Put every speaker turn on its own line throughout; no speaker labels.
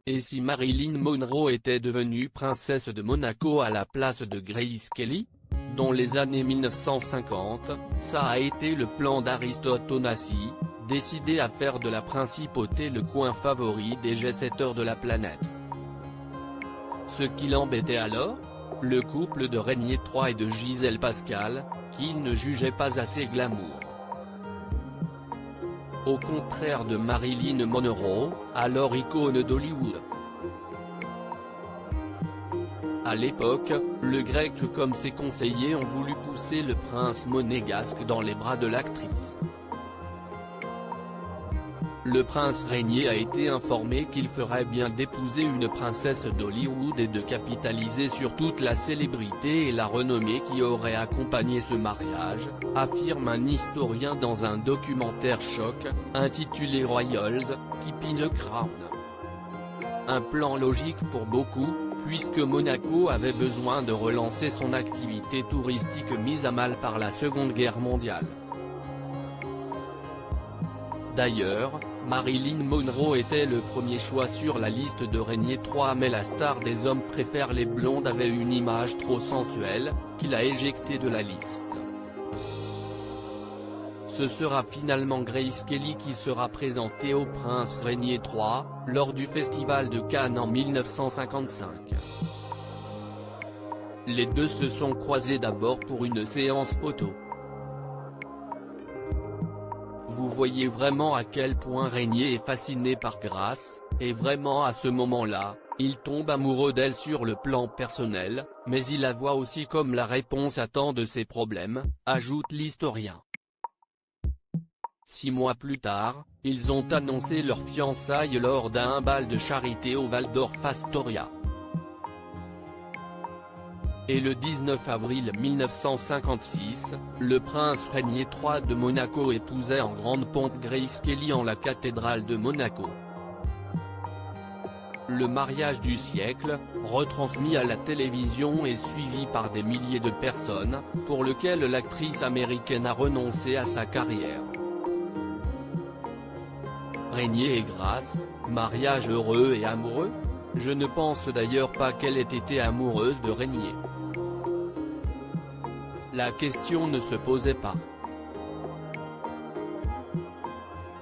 Et si Marilyn Monroe était devenue princesse de Monaco à la place de Grace Kelly? Dans les années 1950, ça a été le plan d'Aristote Onassis, décidé à faire de la principauté le coin favori des jet-setters de la planète. Ce qui l'embêtait alors? Le couple de Régnier III et de Gisèle Pascal, qu'il ne jugeait pas assez glamour. Au contraire de Marilyn Monroe, alors icône d'Hollywood. À l'époque, le Grec comme ses conseillers ont voulu pousser le prince monégasque dans les bras de l'actrice. Le prince Régnier a été informé qu'il ferait bien d'épouser une princesse d'Hollywood et de capitaliser sur toute la célébrité et la renommée qui aurait accompagné ce mariage, affirme un historien dans un documentaire choc, intitulé Royals, Keeping the Crown. Un plan logique pour beaucoup, puisque Monaco avait besoin de relancer son activité touristique mise à mal par la Seconde Guerre mondiale. D'ailleurs, Marilyn Monroe était le premier choix sur la liste de Régnier III, mais la star des hommes préfère les blondes avait une image trop sensuelle, qu'il a éjectée de la liste. Ce sera finalement Grace Kelly qui sera présentée au prince Régnier III, lors du festival de Cannes en 1955. Les deux se sont croisés d'abord pour une séance photo. Vous voyez vraiment à quel point Régnier est fasciné par Grace, et vraiment à ce moment-là, il tombe amoureux d'elle sur le plan personnel, mais il la voit aussi comme la réponse à tant de ses problèmes, ajoute l'historien. 6 mois plus tard, ils ont annoncé leur fiançailles lors d'un bal de charité au Waldorf Astoria. Et le 19 avril 1956, le prince Régnier III de Monaco épousait en grande pompe Grace Kelly en la cathédrale de Monaco. Le mariage du siècle, retransmis à la télévision et suivi par des milliers de personnes, pour lequel l'actrice américaine a renoncé à sa carrière. Régnier et Grace, mariage heureux et amoureux? Je ne pense d'ailleurs pas qu'elle ait été amoureuse de Régnier. La question ne se posait pas.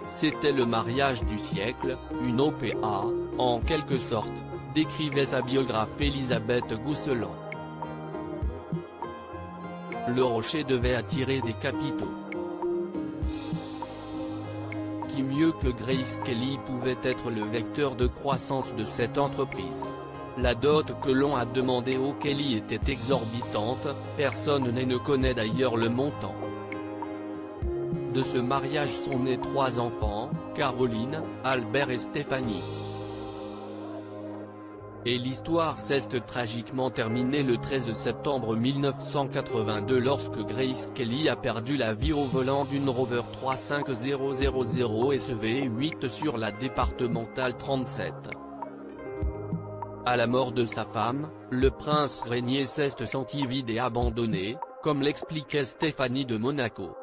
C'était le mariage du siècle, une OPA, en quelque sorte, décrivait sa biographe Elisabeth Gousseland. Le rocher devait attirer des capitaux. Qui mieux que Grace Kelly pouvait être le vecteur de croissance de cette entreprise? La dot que l'on a demandé aux Kelly était exorbitante, personne ne connaît d'ailleurs le montant. De ce mariage sont nés 3 enfants, Caroline, Albert et Stéphanie. Et l'histoire s'est tragiquement terminée le 13 septembre 1982 lorsque Grace Kelly a perdu la vie au volant d'une Rover 35000 SV8 sur la départementale 37. À la mort de sa femme, le prince Régnier s'est senti vide et abandonné, comme l'expliquait Stéphanie de Monaco.